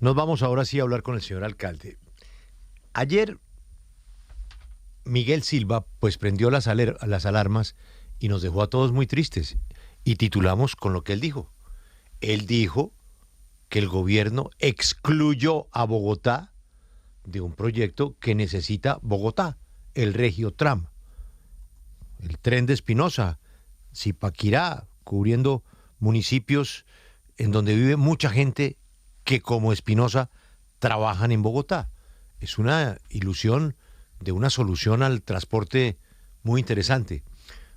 Nos vamos ahora sí a hablar con el señor alcalde. Ayer Miguel Silva pues prendió las alarmas y nos dejó a todos muy tristes. Y titulamos con lo que él dijo. Él dijo que el gobierno excluyó a Bogotá de un proyecto que necesita Bogotá, el Regiotram, el tren de Espinosa, Zipaquirá, cubriendo municipios en donde vive mucha gente que como Espinosa trabajan en Bogotá. Es una ilusión de una solución al transporte muy interesante.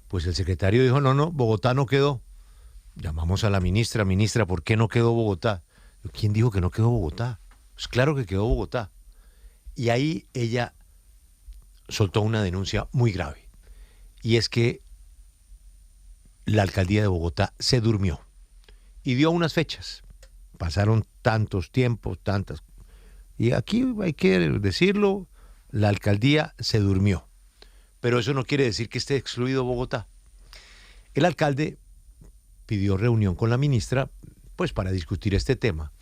Pues el secretario dijo, no, Bogotá no quedó. Llamamos a la ministra, ¿por qué no quedó Bogotá? ¿Quién dijo que no quedó Bogotá? Pues claro que quedó Bogotá. Y ahí ella soltó una denuncia muy grave. Y es que la alcaldía de Bogotá se durmió y dio unas fechas. Pasaron tantos tiempos, tantas. Y aquí hay que decirlo, la alcaldía se durmió. Pero eso no quiere decir que esté excluido Bogotá. El alcalde pidió reunión con la ministra, pues para discutir este tema.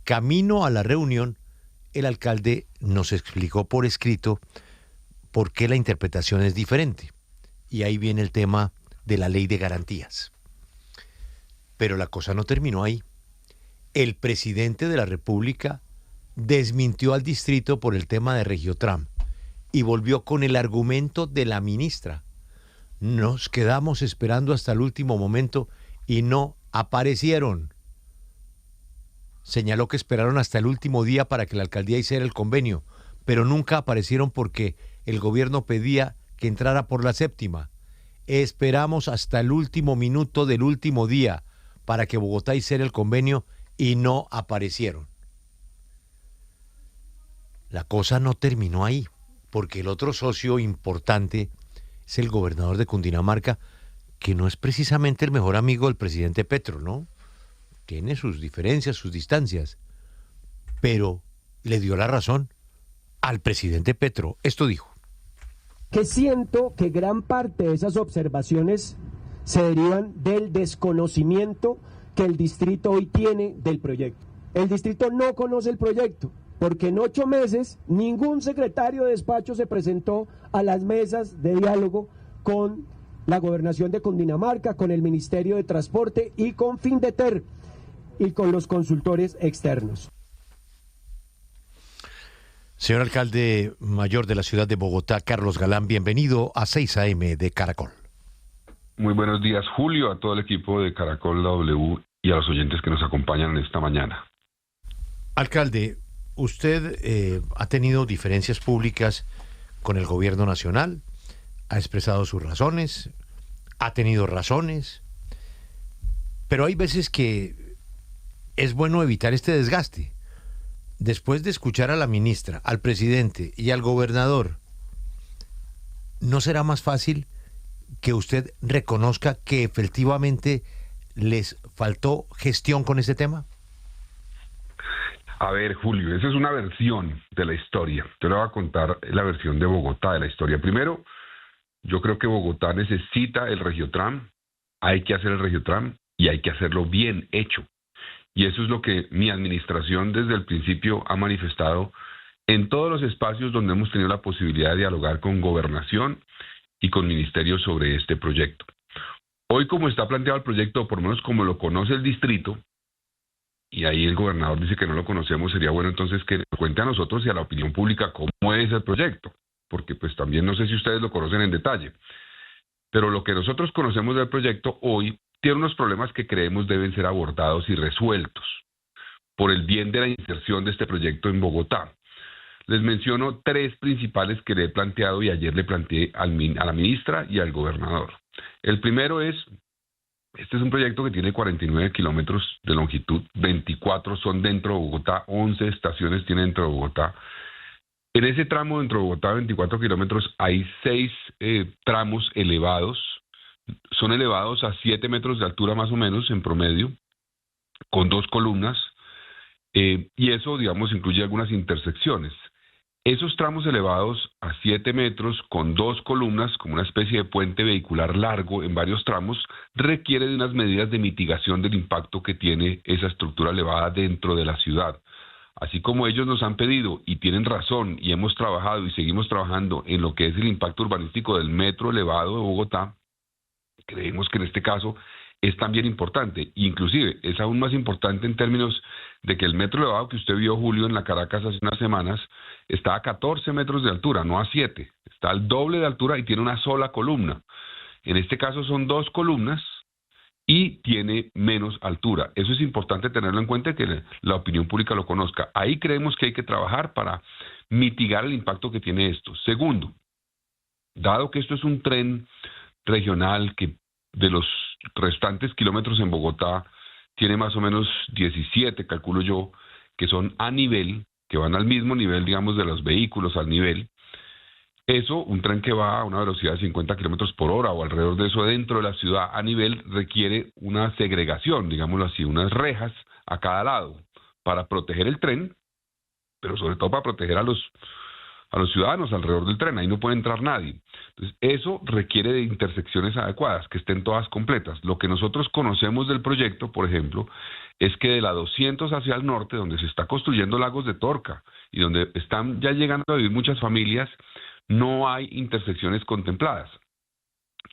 Camino a la reunión, el alcalde nos explicó por escrito por qué la interpretación es diferente. Y ahí viene el tema de la ley de garantías. Pero la cosa no terminó ahí. El presidente de la República desmintió al distrito por el tema de Regiotram y volvió con el argumento de la ministra. Nos quedamos esperando hasta el último momento y no aparecieron. Señaló que esperaron hasta el último día para que la alcaldía hiciera el convenio, pero nunca aparecieron porque el gobierno pedía que entrara por la séptima. Esperamos hasta el último minuto del último día para que Bogotá hiciera el convenio y no aparecieron. La cosa no terminó ahí, porque el otro socio importante es el gobernador de Cundinamarca, que no es precisamente el mejor amigo del presidente Petro, ¿no? Tiene sus diferencias, sus distancias, pero le dio la razón al presidente Petro. Esto dijo. Que siento que gran parte de esas observaciones se derivan del desconocimiento que el distrito hoy tiene del proyecto. El distrito no conoce el proyecto, porque en 8 meses ningún secretario de despacho se presentó a las mesas de diálogo con la gobernación de Cundinamarca, con el Ministerio de Transporte y con Findeter y con los consultores externos. Señor alcalde mayor de la ciudad de Bogotá, Carlos Galán, bienvenido a 6 AM de Caracol. Muy buenos días, Julio, a todo el equipo de Caracol La W y a los oyentes que nos acompañan esta mañana. Alcalde, usted ha tenido diferencias públicas con el gobierno nacional, ha expresado sus razones, ha tenido razones, pero hay veces que es bueno evitar este desgaste. Después de escuchar a la ministra, al presidente y al gobernador, ¿no será más fácil que usted reconozca que efectivamente les faltó gestión con ese tema? A ver, Julio, esa es una versión de la historia. Yo le voy a contar la versión de Bogotá de la historia. Primero, yo creo que Bogotá necesita el Regiotram, hay que hacer el Regiotram y hay que hacerlo bien hecho. Y eso es lo que mi administración desde el principio ha manifestado en todos los espacios donde hemos tenido la posibilidad de dialogar con gobernación y con ministerios sobre este proyecto. Hoy, como está planteado el proyecto, por lo menos como lo conoce el distrito, y ahí el gobernador dice que no lo conocemos, sería bueno entonces que nos cuente a nosotros y a la opinión pública cómo es el proyecto, porque pues también no sé si ustedes lo conocen en detalle, pero lo que nosotros conocemos del proyecto hoy tiene unos problemas que creemos deben ser abordados y resueltos por el bien de la inserción de este proyecto en Bogotá. Les menciono 3 principales que le he planteado y ayer le planteé a la ministra y al gobernador. El primero es, este es un proyecto que tiene 49 kilómetros de longitud, 24 son dentro de Bogotá, 11 estaciones tiene dentro de Bogotá. En ese tramo dentro de Bogotá, 24 kilómetros, hay 6 tramos elevados. Son elevados a 7 metros de altura más o menos en promedio, con 2 columnas, y eso, digamos, incluye algunas intersecciones. Esos tramos elevados a 7 metros con 2 columnas, como una especie de puente vehicular largo en varios tramos, requiere de unas medidas de mitigación del impacto que tiene esa estructura elevada dentro de la ciudad. así como ellos nos han pedido y tienen razón y hemos trabajado y seguimos trabajando en lo que es el impacto urbanístico del metro elevado de Bogotá, creemos que en este caso es también importante, inclusive es aún más importante en términos de que el metro elevado que usted vio, Julio, en la Caracas hace unas semanas, está a 14 metros de altura, no a 7, está al doble de altura y tiene una sola columna. En este caso son 2 columnas y tiene menos altura. Eso es importante tenerlo en cuenta y que la opinión pública lo conozca. Ahí creemos que hay que trabajar para mitigar el impacto que tiene esto. Segundo, dado que esto es un tren regional que de los restantes kilómetros en Bogotá tiene más o menos 17, calculo yo, que son a nivel, que van al mismo nivel, digamos, de los vehículos al nivel. Eso, un tren que va a una velocidad de 50 kilómetros por hora o alrededor de eso dentro de la ciudad a nivel requiere una segregación, digámoslo así, unas rejas a cada lado para proteger el tren, pero sobre todo para proteger a los ciudadanos alrededor del tren. Ahí no puede entrar nadie. Entonces, eso requiere de intersecciones adecuadas, que estén todas completas. Lo que nosotros conocemos del proyecto, por ejemplo, es que de la 200 hacia el norte, donde se está construyendo Lagos de Torca y donde están ya llegando a vivir muchas familias, no hay intersecciones contempladas.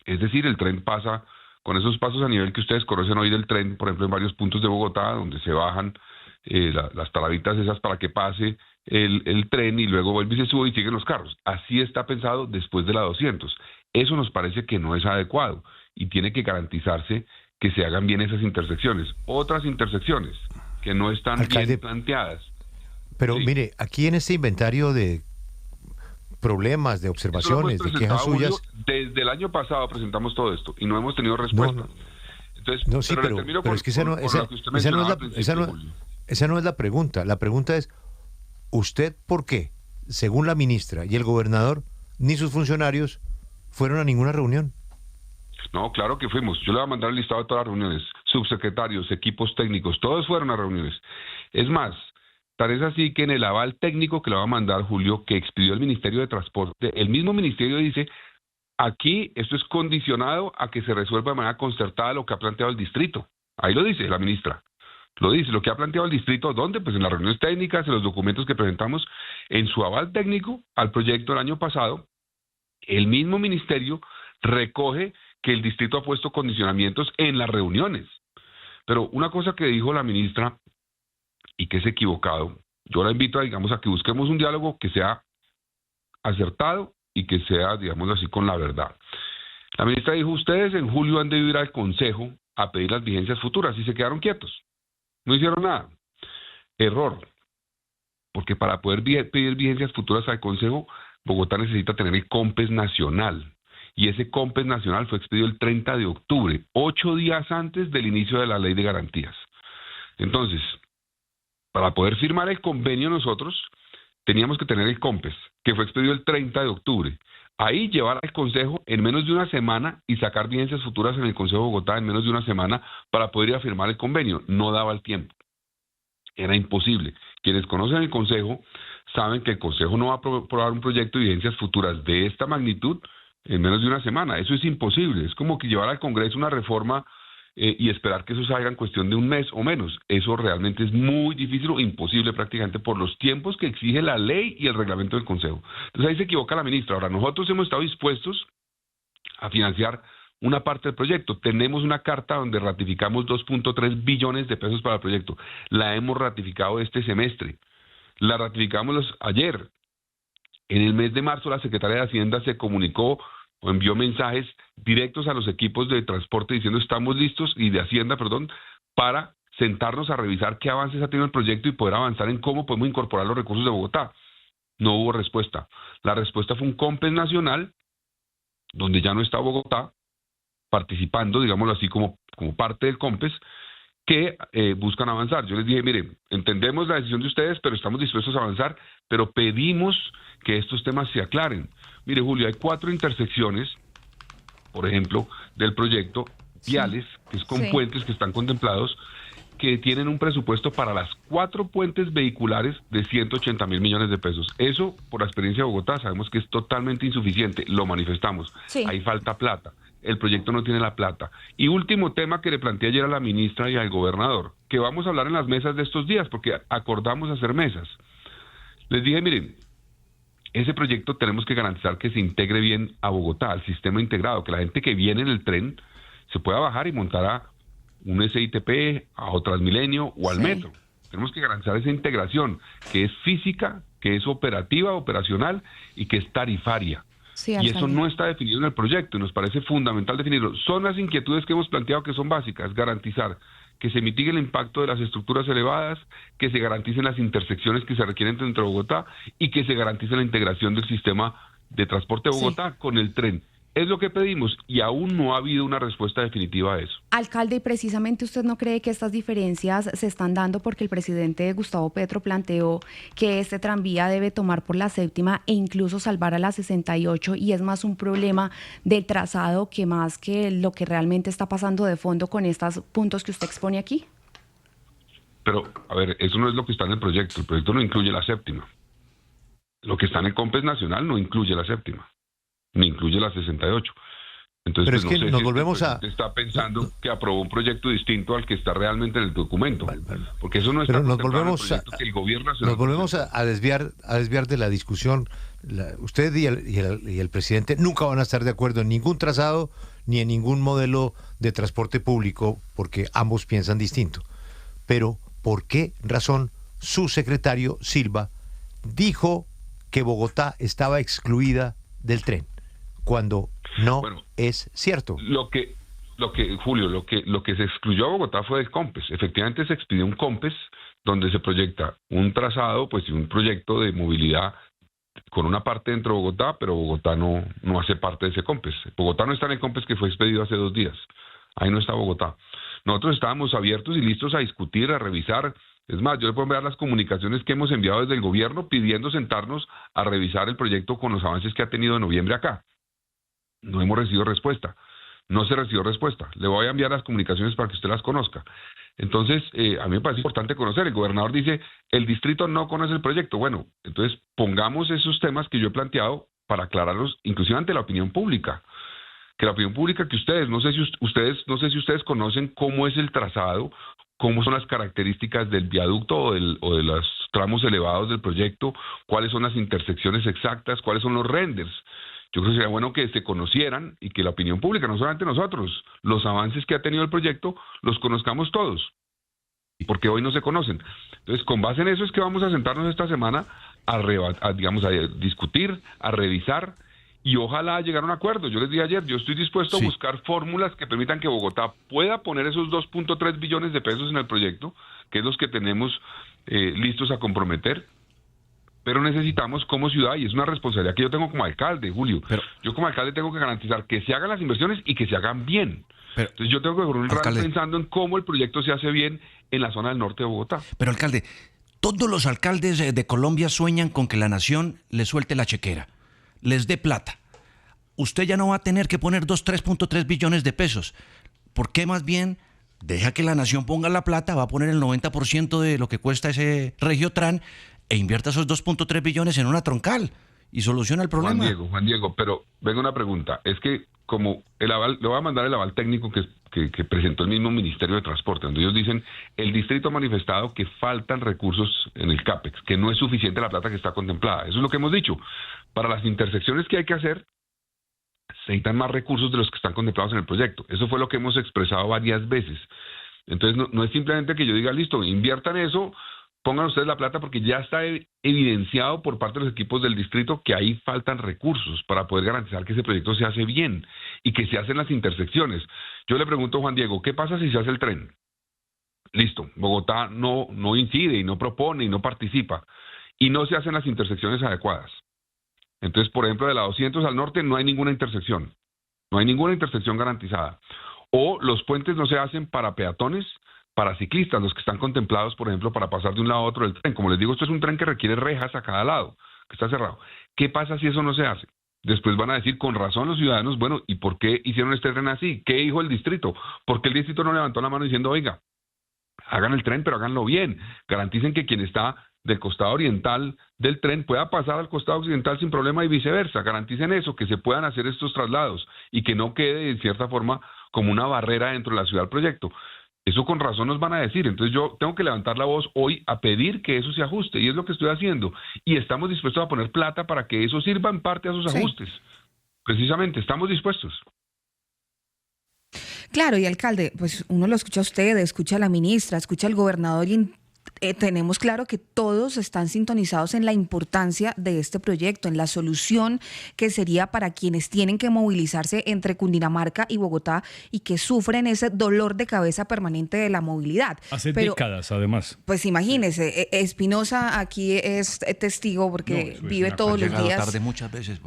Es decir, el tren pasa con esos pasos a nivel que ustedes conocen hoy del tren, por ejemplo, en varios puntos de Bogotá, donde se bajan las talabitas esas para que pase el tren y luego vuelve y se sube y siguen los carros. Así está pensado después de la 200. Eso nos parece que no es adecuado y tiene que garantizarse que se hagan bien esas intersecciones. Otras intersecciones que no están Alcalde, bien planteadas. Pero Sí. mire, aquí en este inventario de problemas, de observaciones, de quejas suyas... Julio, desde el año pasado presentamos todo esto y no hemos tenido respuesta. Entonces, No, sí, pero es que esa no es la pregunta. La pregunta es, ¿usted por qué, según la ministra y el gobernador, ni sus funcionarios fueron a ninguna reunión? No, claro que fuimos. Yo le voy a mandar el listado de todas las reuniones. Subsecretarios, equipos técnicos, todos fueron a reuniones. Es más, tal es así que en el aval técnico que le va a mandar Julio, que expidió el Ministerio de Transporte, el mismo ministerio dice, aquí esto es condicionado a que se resuelva de manera concertada lo que ha planteado el distrito. Ahí lo dice la ministra. Lo dice, lo que ha planteado el distrito, ¿dónde? Pues en las reuniones técnicas, en los documentos que presentamos, en su aval técnico al proyecto el año pasado, el mismo ministerio recoge que el distrito ha puesto condicionamientos en las reuniones. Pero una cosa que dijo la ministra, y que es equivocado, yo la invito a, digamos, a que busquemos un diálogo que sea acertado y que sea, digamos así, con la verdad. La ministra dijo, ustedes en julio han de ir al Consejo a pedir las vigencias futuras y se quedaron quietos. No hicieron nada. Error. Porque para poder pedir vigencias futuras al Consejo, Bogotá necesita tener el COMPES nacional. Y ese COMPES nacional fue expedido el 30 de octubre, 8 días antes del inicio de la ley de garantías. Entonces, para poder firmar el convenio nosotros, teníamos que tener el COMPES, que fue expedido el 30 de octubre. Ahí llevar al Consejo en menos de una semana y sacar vigencias futuras en el Consejo de Bogotá en menos de una semana para poder ir a firmar el convenio. No daba el tiempo. Era imposible. Quienes conocen el Consejo saben que el Consejo no va a aprobar un proyecto de vigencias futuras de esta magnitud en menos de una semana. Eso es imposible. Es como que llevar al Congreso una reforma y esperar que eso salga en cuestión de un mes o menos. Eso realmente es muy difícil o imposible prácticamente por los tiempos que exige la ley y el reglamento del Consejo. Entonces ahí se equivoca la ministra. Ahora, nosotros hemos estado dispuestos a financiar una parte del proyecto. Tenemos una carta donde ratificamos 2.3 billones de pesos para el proyecto. La hemos ratificado este semestre. La ratificamos ayer. En el mes de marzo la Secretaría de Hacienda se comunicó o envió mensajes directos a los equipos de transporte diciendo estamos listos, y de Hacienda, perdón, para sentarnos a revisar qué avances ha tenido el proyecto y poder avanzar en cómo podemos incorporar los recursos de Bogotá. No hubo respuesta. La respuesta fue un COMPES nacional, donde ya no está Bogotá participando, digámoslo así, como parte del COMPES, que buscan avanzar. Yo les dije, mire, entendemos la decisión de ustedes, pero estamos dispuestos a avanzar, pero pedimos que estos temas se aclaren. Mire, Julio, hay 4 intersecciones, por ejemplo, del proyecto, viales, que es con puentes que están contemplados, que tienen un presupuesto para las 4 puentes vehiculares de 180 mil millones de pesos. Eso, por la experiencia de Bogotá, sabemos que es totalmente insuficiente, lo manifestamos. Sí. Ahí falta plata. el proyecto no tiene la plata. Y último tema que le planteé ayer a la ministra y al gobernador, que vamos a hablar en las mesas de estos días, porque acordamos hacer mesas. Les dije, miren, ese proyecto tenemos que garantizar que se integre bien a Bogotá, al sistema integrado, que la gente que viene en el tren se pueda bajar y montar a un SITP, a Transmilenio o al metro. Tenemos que garantizar esa integración, que es física, que es operativa, operacional y que es tarifaria. Sí, y eso no está definido en el proyecto y nos parece fundamental definirlo. Son las inquietudes que hemos planteado que son básicas: garantizar que se mitigue el impacto de las estructuras elevadas, que se garanticen las intersecciones que se requieren dentro de Bogotá y que se garantice la integración del sistema de transporte de Bogotá con el tren. Es lo que pedimos y aún no ha habido una respuesta definitiva a eso. Alcalde, y precisamente usted no cree que estas diferencias se están dando porque el presidente Gustavo Petro planteó que este tranvía debe tomar por la séptima e incluso salvar a la 68, y es más un problema del trazado que más que lo que realmente está pasando de fondo con estos puntos que usted expone aquí? Pero, a ver, eso no es lo que está en el proyecto no incluye la séptima. Lo que está en el COMPES nacional no incluye la séptima, ni incluye la 68. Entonces, pero es que nos volvemos a... está pensando que aprobó un proyecto distinto al que está realmente en el documento, porque eso no está pero nos volvemos en el proyecto que el gobierno nos volvemos a desviar de la discusión. Usted y el presidente nunca van a estar de acuerdo en ningún trazado ni en ningún modelo de transporte público, porque ambos piensan distinto. Pero, ¿por qué razón su secretario Silva dijo que Bogotá estaba excluida del tren, cuando no es cierto? Julio, lo que se excluyó a Bogotá fue del COMPES. Efectivamente se expidió un COMPES donde se proyecta un trazado, pues, y un proyecto de movilidad con una parte dentro de Bogotá, pero Bogotá no hace parte de ese COMPES. Bogotá no está en el COMPES que fue expedido hace 2 días. Ahí no está Bogotá. Nosotros estábamos abiertos y listos a discutir, a revisar. Es más, yo le puedo enviar las comunicaciones que hemos enviado desde el gobierno pidiendo sentarnos a revisar el proyecto con los avances que ha tenido en noviembre acá. No hemos recibido respuesta. No se recibió respuesta. Le voy a enviar las comunicaciones para que usted las conozca. Entonces, a mí me parece importante conocer. El gobernador dice, el distrito no conoce el proyecto. Bueno, entonces pongamos esos temas que yo he planteado para aclararlos, inclusive ante la opinión pública. Que la opinión pública, que ustedes, no sé si ustedes conocen cómo es el trazado, cómo son las características del viaducto o de los tramos elevados del proyecto, cuáles son las intersecciones exactas, cuáles son los renders. Yo creo que sería bueno que se conocieran y que la opinión pública, no solamente nosotros, los avances que ha tenido el proyecto, los conozcamos todos, porque hoy no se conocen. Entonces, con base en eso es que vamos a sentarnos esta semana a discutir, a revisar y ojalá llegar a un acuerdo. Yo les dije ayer, yo estoy dispuesto a buscar fórmulas que permitan que Bogotá pueda poner esos 2.3 billones de pesos en el proyecto, que es los que tenemos listos a comprometer. Pero necesitamos como ciudad, y es una responsabilidad que yo tengo como alcalde, Julio. Yo como alcalde tengo que garantizar que se hagan las inversiones y que se hagan bien. Entonces yo tengo que correr un rato pensando en cómo el proyecto se hace bien en la zona del norte de Bogotá. Pero, alcalde, todos los alcaldes de Colombia sueñan con que la nación les suelte la chequera, les dé plata. Usted ya no va a tener que poner 3.3 billones de pesos. ¿Por qué más bien deja que la nación ponga la plata, va a poner el 90% de lo que cuesta ese Regiotran e invierta esos 2.3 billones en una troncal y soluciona el problema? Juan Diego, pero venga una pregunta. Es que como el aval, le voy a mandar el aval técnico que presentó el mismo Ministerio de Transporte, donde ellos dicen, el distrito ha manifestado que faltan recursos en el CAPEX, que no es suficiente la plata que está contemplada. Eso es lo que hemos dicho. Para las intersecciones que hay que hacer, se necesitan más recursos de los que están contemplados en el proyecto. Eso fue lo que hemos expresado varias veces. Entonces, no es simplemente que yo diga, listo, inviertan eso, pongan ustedes la plata, porque ya está evidenciado por parte de los equipos del distrito que ahí faltan recursos para poder garantizar que ese proyecto se hace bien y que se hacen las intersecciones. Yo le pregunto a Juan Diego, ¿qué pasa si se hace el tren? Listo, Bogotá no incide y no propone y no participa y no se hacen las intersecciones adecuadas. Entonces, por ejemplo, de la 200 al norte no hay ninguna intersección. No hay ninguna intersección garantizada. O los puentes no se hacen para peatones, para ciclistas, los que están contemplados, por ejemplo, para pasar de un lado a otro del tren. Como les digo, esto es un tren que requiere rejas a cada lado, que está cerrado. ¿Qué pasa si eso no se hace? Después van a decir, con razón los ciudadanos, bueno, ¿y por qué hicieron este tren así? ¿Qué dijo el distrito? ¿Por qué el distrito no levantó la mano diciendo, oiga, hagan el tren, pero háganlo bien? Garanticen que quien está del costado oriental del tren pueda pasar al costado occidental sin problema y viceversa. Garanticen eso, que se puedan hacer estos traslados y que no quede en cierta forma como una barrera dentro de la ciudad del proyecto. Eso con razón nos van a decir. Entonces yo tengo que levantar la voz hoy a pedir que eso se ajuste, y es lo que estoy haciendo. Y estamos dispuestos a poner plata para que eso sirva en parte a esos ajustes. Precisamente, estamos dispuestos. Claro, y alcalde, pues uno lo escucha a usted, escucha a la ministra, escucha al gobernador y tenemos claro que todos están sintonizados en la importancia de este proyecto, en la solución que sería para quienes tienen que movilizarse entre Cundinamarca y Bogotá y que sufren ese dolor de cabeza permanente de la movilidad. Hace décadas, además. Pues imagínese, Espinosa aquí es testigo porque vive todos los días. Tarde muchas veces.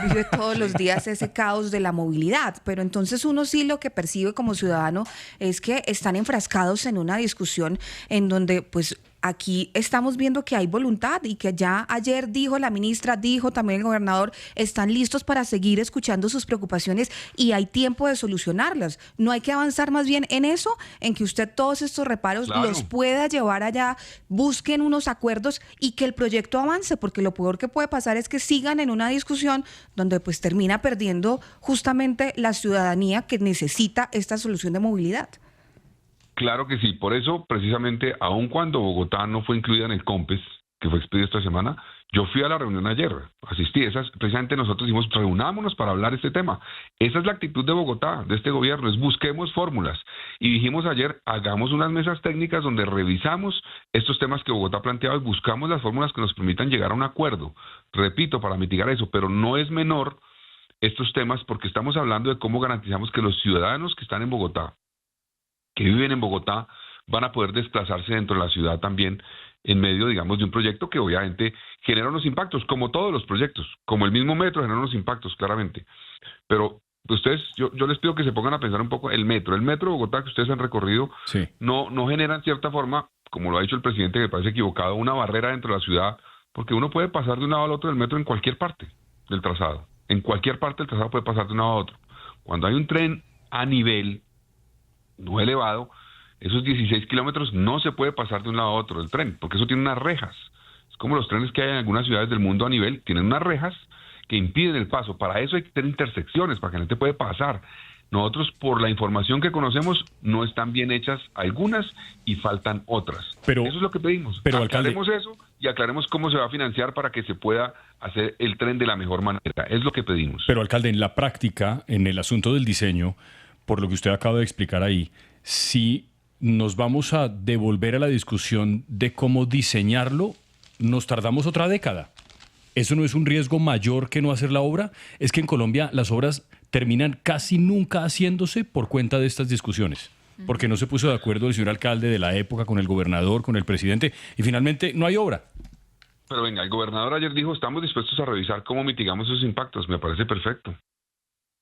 Vive todos los días ese caos de la movilidad, pero entonces uno sí lo que percibe como ciudadano es que están enfrascados en una discusión en donde pues aquí estamos viendo que hay voluntad y que ya ayer dijo la ministra, dijo también el gobernador, están listos para seguir escuchando sus preocupaciones y hay tiempo de solucionarlas. No hay que avanzar más bien en eso, en que usted todos estos reparos los pueda llevar allá, busquen unos acuerdos y que el proyecto avance, porque lo peor que puede pasar es que sigan en una discusión donde pues termina perdiendo justamente la ciudadanía que necesita esta solución de movilidad. Claro que sí, por eso precisamente, aun cuando Bogotá no fue incluida en el COMPES, que fue expedido esta semana, yo fui a la reunión ayer, asistí, precisamente nosotros dijimos, reunámonos para hablar de este tema. Esa es la actitud de Bogotá, de este gobierno, es busquemos fórmulas. Y dijimos ayer, hagamos unas mesas técnicas donde revisamos estos temas que Bogotá planteaba y buscamos las fórmulas que nos permitan llegar a un acuerdo. Repito, para mitigar eso, pero no es menor estos temas porque estamos hablando de cómo garantizamos que los ciudadanos que están en Bogotá, que viven en Bogotá, van a poder desplazarse dentro de la ciudad también en medio, digamos, de un proyecto que obviamente genera unos impactos, como todos los proyectos, como el mismo metro genera unos impactos, claramente. Pero ustedes, yo les pido que se pongan a pensar un poco el metro de Bogotá que ustedes han recorrido, no genera en cierta forma, como lo ha dicho el presidente, que me parece equivocado, una barrera dentro de la ciudad, porque uno puede pasar de un lado al otro del metro en cualquier parte del trazado. En cualquier parte del trazado puede pasar de un lado a otro. Cuando hay un tren a nivel no elevado, esos 16 kilómetros no se puede pasar de un lado a otro del tren, porque eso tiene unas rejas. Es como los trenes que hay en algunas ciudades del mundo a nivel, tienen unas rejas que impiden el paso. Para eso hay que tener intersecciones, para que la gente pueda pasar. Nosotros, por la información que conocemos, no están bien hechas algunas y faltan otras. Pero, eso es lo que pedimos. Pero, aclaremos alcalde, eso y aclaremos cómo se va a financiar para que se pueda hacer el tren de la mejor manera. Es lo que pedimos. Pero, alcalde, en la práctica, en el asunto del diseño, por lo que usted acaba de explicar ahí, si nos vamos a devolver a la discusión de cómo diseñarlo, nos tardamos otra década. ¿Eso no es un riesgo mayor que no hacer la obra? Es que en Colombia las obras terminan casi nunca haciéndose por cuenta de estas discusiones, porque no se puso de acuerdo el señor alcalde de la época con el gobernador, con el presidente, y finalmente no hay obra. Pero venga, el gobernador ayer dijo, estamos dispuestos a revisar cómo mitigamos esos impactos. Me parece perfecto.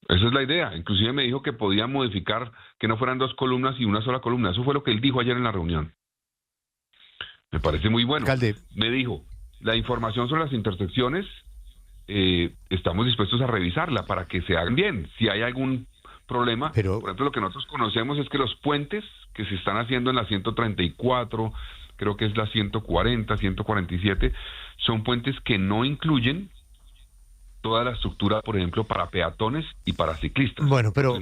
Esa es la idea. Inclusive me dijo que podía modificar que no fueran 2 columnas y una sola columna. Eso fue lo que él dijo ayer en la reunión. Me parece muy bueno. Alcalde. Me dijo, la información sobre las intersecciones, estamos dispuestos a revisarla para que se hagan bien. Si hay algún problema, por ejemplo, lo que nosotros conocemos es que los puentes que se están haciendo en la 134, creo que es la 140, 147, son puentes que no incluyen toda la estructura, por ejemplo, para peatones y para ciclistas. Bueno, pero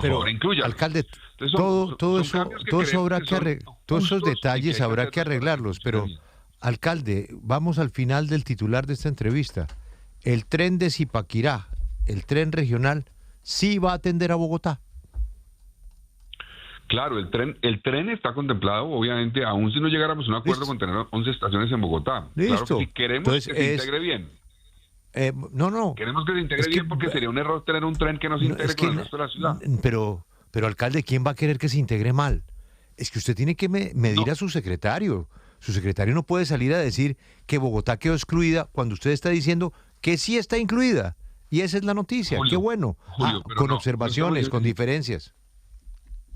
favor, alcalde, entonces, todo eso habrá que todos esos detalles habrá que arreglarlos, pero alcalde, vamos al final del titular de esta entrevista. El tren de Zipaquirá, el tren regional, sí va a atender a Bogotá. Claro, el tren está contemplado, obviamente, aún si no llegáramos a un acuerdo con tener 11 estaciones en Bogotá. Listo. Claro que si queremos que se integre bien. No. Queremos que se integre bien porque sería un error tener un tren que no se integre con el resto de la ciudad. Pero alcalde, ¿quién va a querer que se integre mal? Es que usted tiene que medir a su secretario. Su secretario no puede salir a decir que Bogotá quedó excluida cuando usted está diciendo que sí está incluida. Y esa es la noticia. Julio, qué bueno. Julio, con observaciones, con diferencias.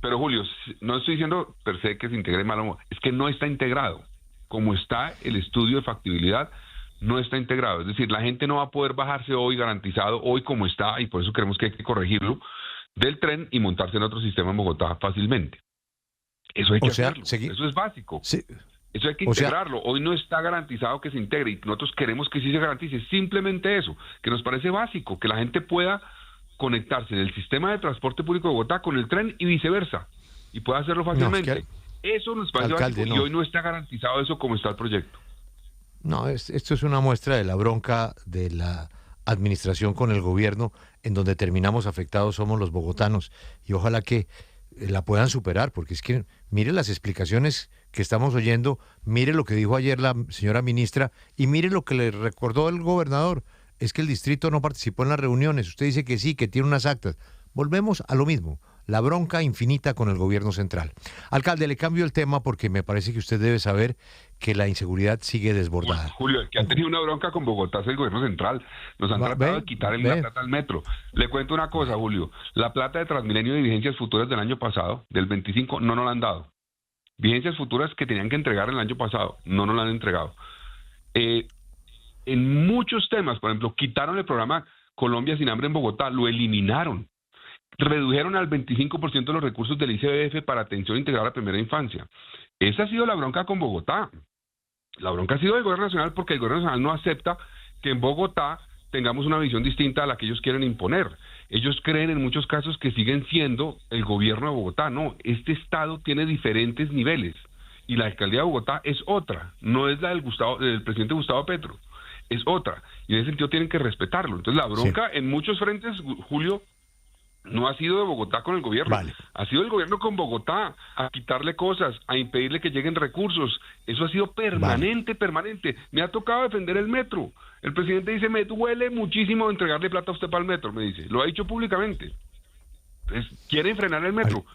Pero Julio, no estoy diciendo per se que se integre mal, es que no está integrado. Como está el estudio de factibilidad, no está integrado. Es decir, la gente no va a poder bajarse hoy garantizado, hoy como está, y por eso creemos que hay que corregirlo, del tren y montarse en otro sistema en Bogotá fácilmente. Eso hay que hacerlo. Eso es básico. Eso hay que O sea, integrarlo. Hoy no está garantizado que se integre y nosotros queremos que sí se garantice. Simplemente eso, que nos parece básico, que la gente pueda conectarse del sistema de transporte público de Bogotá con el tren y viceversa, y pueda hacerlo fácilmente. Eso nos parece alcalde, básico y hoy no está garantizado eso como está el proyecto. No, esto es una muestra de la bronca de la administración con el gobierno, en donde terminamos afectados somos los bogotanos, y ojalá que la puedan superar, porque es que mire las explicaciones que estamos oyendo, mire lo que dijo ayer la señora ministra y mire lo que le recordó el gobernador, es que el distrito no participó en las reuniones, usted dice que sí, que tiene unas actas, volvemos a lo mismo, la bronca infinita con el gobierno central. Alcalde, le cambio el tema porque me parece que usted debe saber que la inseguridad sigue desbordada. Julio, el que ha tenido una bronca con Bogotá es el gobierno central. Nos han tratado de quitar la plata al metro. Le cuento una cosa, Julio. La plata de Transmilenio y vigencias futuras del año pasado, del 25, no nos la han dado. Vigencias futuras que tenían que entregar el año pasado, no nos la han entregado. En muchos temas, por ejemplo, quitaron el programa Colombia sin hambre en Bogotá, lo eliminaron. Redujeron al 25% de los recursos del ICBF para atención integral a la primera infancia. Esa ha sido la bronca con Bogotá. La bronca ha sido del gobierno nacional porque el gobierno nacional no acepta que en Bogotá tengamos una visión distinta a la que ellos quieren imponer. Ellos creen en muchos casos que siguen siendo el gobierno de Bogotá. No, este estado tiene diferentes niveles y la alcaldía de Bogotá es otra, no es la del presidente Gustavo Petro, es otra. Y en ese sentido tienen que respetarlo. Entonces la bronca en muchos frentes, Julio, no ha sido de Bogotá con el gobierno, ha sido el gobierno con Bogotá, a quitarle cosas, a impedirle que lleguen recursos. Eso ha sido permanente. Me ha tocado defender el metro. El presidente dice, me duele muchísimo entregarle plata a usted para el metro, me dice. Lo ha dicho públicamente. Entonces, quieren frenar el metro.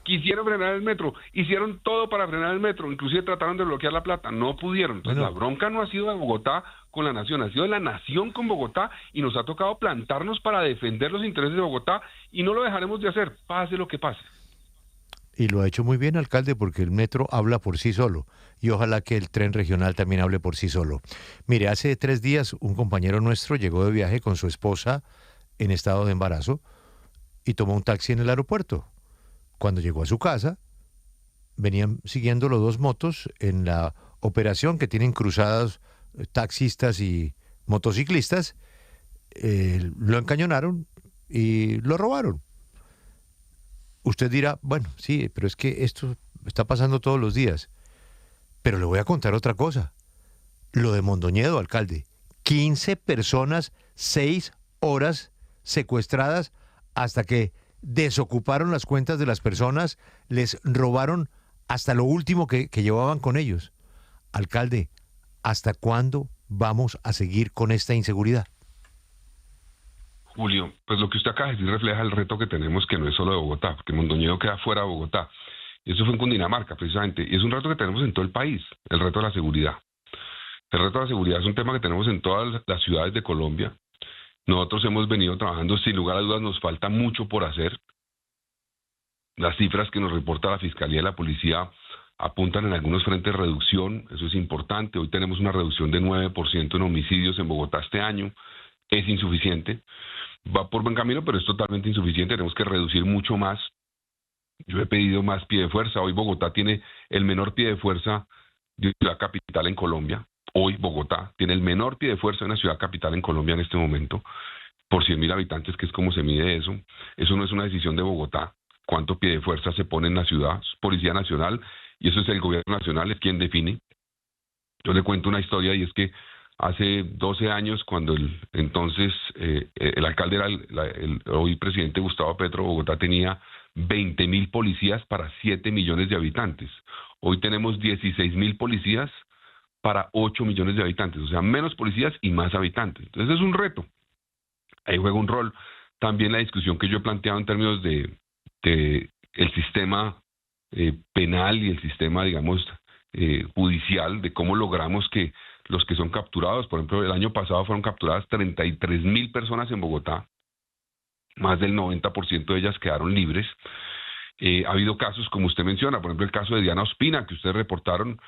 Quisieron frenar el metro, hicieron todo para frenar el metro, inclusive trataron de bloquear la plata, no pudieron. Entonces la bronca no ha sido de Bogotá con la nación, ha sido de la nación con Bogotá y nos ha tocado plantarnos para defender los intereses de Bogotá y no lo dejaremos de hacer, pase lo que pase. Y lo ha hecho muy bien, alcalde, porque el metro habla por sí solo y ojalá que el tren regional también hable por sí solo. Mire, hace 3 días un compañero nuestro llegó de viaje con su esposa en estado de embarazo y tomó un taxi en el aeropuerto. Cuando llegó a su casa, venían siguiéndolo 2 motos en la operación que tienen cruzadas taxistas y motociclistas, lo encañonaron y lo robaron. Usted dirá, bueno, sí, pero es que esto está pasando todos los días. Pero le voy a contar otra cosa. Lo de Mondoñedo, alcalde. 15 personas, 6 horas secuestradas hasta que desocuparon las cuentas de las personas, les robaron hasta lo último que llevaban con ellos. Alcalde, ¿hasta cuándo vamos a seguir con esta inseguridad? Julio, pues lo que usted acaba de decir refleja el reto que tenemos, que no es solo de Bogotá, porque Mondoñedo queda fuera de Bogotá. Y eso fue en Cundinamarca, precisamente. Y es un reto que tenemos en todo el país, el reto de la seguridad. El reto de la seguridad es un tema que tenemos en todas las ciudades de Colombia. Nosotros hemos venido trabajando, sin lugar a dudas nos falta mucho por hacer. Las cifras que nos reporta la Fiscalía y la Policía apuntan en algunos frentes reducción, eso es importante. Hoy tenemos una reducción de 9% en homicidios en Bogotá este año, es insuficiente. Va por buen camino, pero es totalmente insuficiente, tenemos que reducir mucho más. Yo he pedido más pie de fuerza, hoy Bogotá tiene el menor pie de fuerza de una ciudad capital en Colombia. Hoy Bogotá tiene el menor pie de fuerza de una ciudad capital en Colombia en este momento, por 100.000 habitantes, que es como se mide eso. Eso no es una decisión de Bogotá, cuánto pie de fuerza se pone en la ciudad, es Policía Nacional, y eso es el gobierno nacional, es quien define. Yo le cuento una historia, y es que hace 12 años, cuando el alcalde era el hoy presidente Gustavo Petro, Bogotá tenía 20.000 policías para 7 millones de habitantes. Hoy tenemos 16.000 policías para 8 millones de habitantes, o sea, menos policías y más habitantes. Entonces es un reto. Ahí juega un rol también la discusión que yo he planteado en términos de el sistema penal y el sistema, digamos, judicial, de cómo logramos que los que son capturados, por ejemplo, el año pasado fueron capturadas 33.000 personas en Bogotá, más del 90% de ellas quedaron libres. Ha habido casos, como usted menciona, por ejemplo, el caso de Diana Ospina, que ustedes reportaron.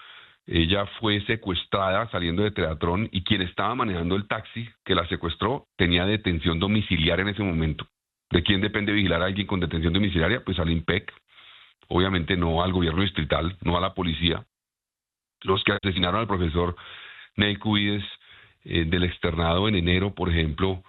Ella fue secuestrada saliendo de Teatrón y quien estaba manejando el taxi que la secuestró tenía detención domiciliaria en ese momento. ¿De quién depende vigilar a alguien con detención domiciliaria? Pues al IMPEC, obviamente no al gobierno distrital, no a la policía. los que asesinaron al profesor Ney Cubides del externado en enero, por ejemplo,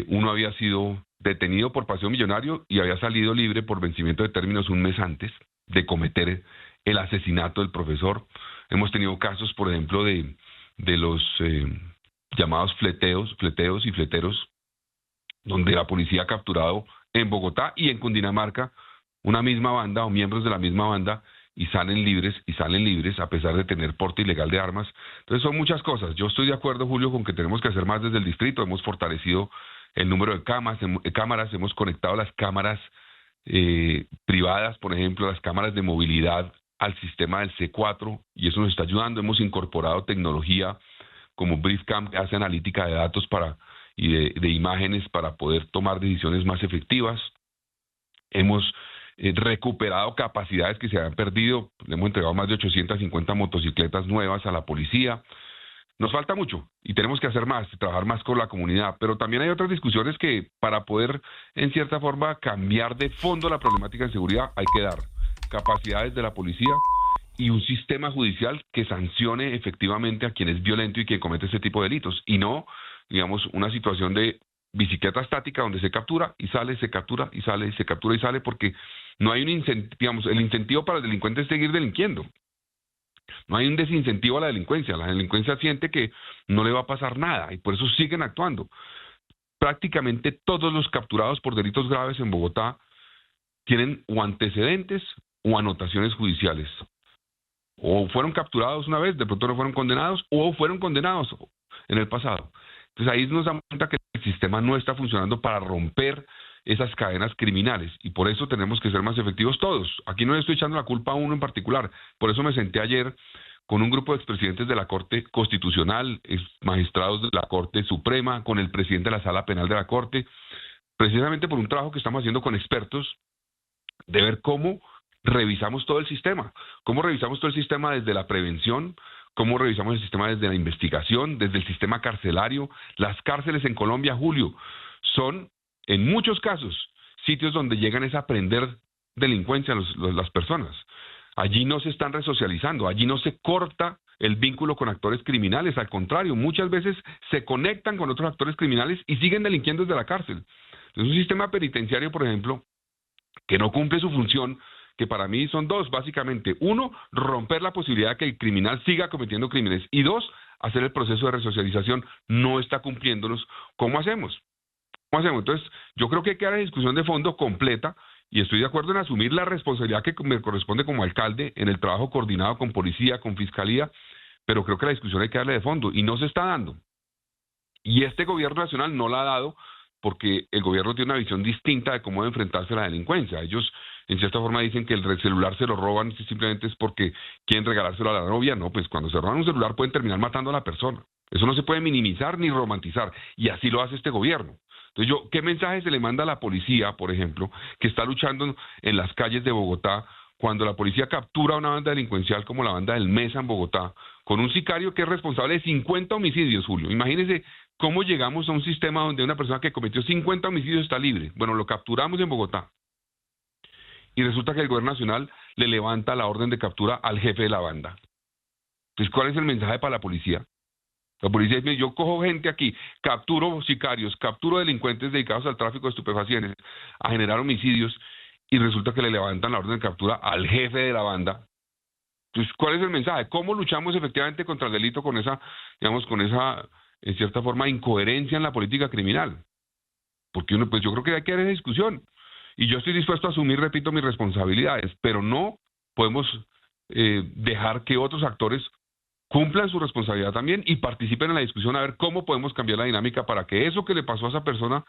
uno había sido detenido por paseo millonario y había salido libre por vencimiento de términos un mes antes de cometer el asesinato del profesor. Hemos tenido casos, por ejemplo, de los llamados fleteos y fleteros, donde la policía ha capturado en Bogotá y en Cundinamarca una misma banda o miembros de la misma banda y salen libres a pesar de tener porte ilegal de armas. Entonces son muchas cosas. Yo estoy de acuerdo, Julio, con que tenemos que hacer más desde el distrito. Hemos fortalecido el número de cámaras, hemos conectado las cámaras privadas, por ejemplo, las cámaras de movilidad al sistema del C4 y eso nos está ayudando. Hemos incorporado tecnología como BriefCam, que hace analítica de datos y de imágenes para poder tomar decisiones más efectivas. Hemos recuperado capacidades que se habían perdido. Le hemos entregado más de 850 motocicletas nuevas a la policía. Nos falta mucho y tenemos que hacer más, trabajar más con la comunidad, pero también hay otras discusiones que para poder, en cierta forma, cambiar de fondo la problemática de seguridad hay que dar capacidades de la policía y un sistema judicial que sancione efectivamente a quien es violento y quien comete ese tipo de delitos, y no, digamos, una situación de bicicleta estática donde se captura y sale, se captura y sale, se captura y sale, porque no hay un incentivo, digamos, el incentivo para el delincuente es seguir delinquiendo. No hay un desincentivo a la delincuencia siente que no le va a pasar nada y por eso siguen actuando. Prácticamente todos los capturados por delitos graves en Bogotá tienen o antecedentes o anotaciones judiciales. O fueron capturados una vez, de pronto no fueron condenados, o fueron condenados en el pasado. Entonces ahí nos damos cuenta que el sistema no está funcionando para romper esas cadenas criminales y por eso tenemos que ser más efectivos todos. Aquí no le estoy echando la culpa a uno en particular. Por eso me senté ayer con un grupo de expresidentes de la Corte Constitucional, magistrados de la Corte Suprema, con el presidente de la Sala Penal de la Corte, precisamente por un trabajo que estamos haciendo con expertos de ver cómo revisamos todo el sistema, desde la prevención, cómo revisamos el sistema desde la investigación, desde el sistema carcelario. Las cárceles en Colombia, Julio, son en muchos casos sitios donde llegan a aprender delincuencia las personas. Allí no se están resocializando, allí no se corta el vínculo con actores criminales, al contrario, muchas veces se conectan con otros actores criminales y siguen delinquiendo desde la cárcel. Entonces, un sistema penitenciario, por ejemplo, que no cumple su función, que para mí son dos, básicamente. Uno, romper la posibilidad de que el criminal siga cometiendo crímenes. Y dos, hacer el proceso de resocialización. No está cumpliéndolos. ¿Cómo hacemos? Entonces, yo creo que hay que dar la discusión de fondo completa y estoy de acuerdo en asumir la responsabilidad que me corresponde como alcalde en el trabajo coordinado con policía, con fiscalía, pero creo que la discusión hay que darle de fondo y no se está dando. Y este gobierno nacional no la ha dado porque el gobierno tiene una visión distinta de cómo enfrentarse a la delincuencia. Ellos, en cierta forma, dicen que el celular se lo roban simplemente es porque quieren regalárselo a la novia. No, pues cuando se roban un celular pueden terminar matando a la persona. Eso no se puede minimizar ni romantizar, y así lo hace este gobierno. Entonces, ¿qué mensaje se le manda a la policía, por ejemplo, que está luchando en las calles de Bogotá, cuando la policía captura a una banda delincuencial como la banda del Mesa en Bogotá, con un sicario que es responsable de 50 homicidios, Julio? Imagínense cómo llegamos a un sistema donde una persona que cometió 50 homicidios está libre. Bueno, lo capturamos en Bogotá. Y resulta que el gobierno nacional le levanta la orden de captura al jefe de la banda. Entonces, ¿cuál es el mensaje para la policía? La policía dice, yo cojo gente aquí, capturo sicarios, capturo delincuentes dedicados al tráfico de estupefacientes, a generar homicidios, y resulta que le levantan la orden de captura al jefe de la banda. Entonces, ¿cuál es el mensaje? ¿Cómo luchamos efectivamente contra el delito con esa, en cierta forma, incoherencia en la política criminal? Porque yo creo que hay que dar esa discusión. Y yo estoy dispuesto a asumir, repito, mis responsabilidades, pero no podemos dejar que otros actores cumplan su responsabilidad también y participen en la discusión a ver cómo podemos cambiar la dinámica para que eso que le pasó a esa persona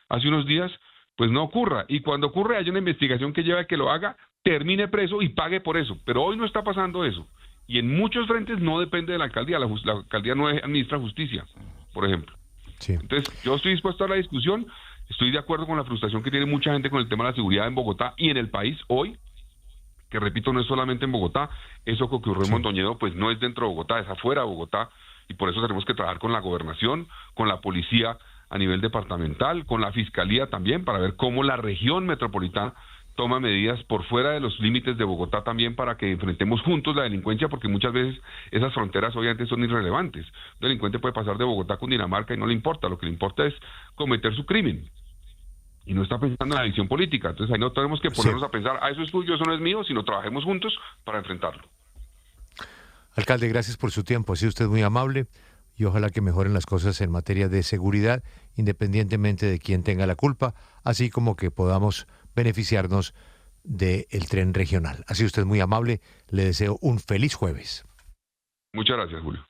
hace unos días, pues no ocurra. Y cuando ocurre, haya una investigación que lleve a que lo haga, termine preso y pague por eso. Pero hoy no está pasando eso. Y en muchos frentes no depende de la alcaldía. La alcaldía no administra justicia, por ejemplo. Sí. Entonces, yo estoy dispuesto a la discusión. Estoy de acuerdo con la frustración que tiene mucha gente con el tema de la seguridad en Bogotá y en el país hoy, que repito, no es solamente en Bogotá. Eso que ocurrió en Mondoñedo, pues no es dentro de Bogotá, es afuera de Bogotá, y por eso tenemos que trabajar con la gobernación, con la policía a nivel departamental, con la fiscalía también, para ver cómo la región metropolitana toma medidas por fuera de los límites de Bogotá también para que enfrentemos juntos la delincuencia, porque muchas veces esas fronteras obviamente son irrelevantes. Un delincuente puede pasar de Bogotá a Cundinamarca y no le importa, lo que le importa es cometer su crimen. Y no está pensando en la visión política. Entonces ahí no tenemos que ponernos a pensar, eso es tuyo, eso no es mío, sino trabajemos juntos para enfrentarlo. Alcalde, gracias por su tiempo, ha sido usted muy amable y ojalá que mejoren las cosas en materia de seguridad, independientemente de quién tenga la culpa, así como que podamos beneficiarnos del tren regional. Ha sido usted muy amable, le deseo un feliz jueves. Muchas gracias, Julio.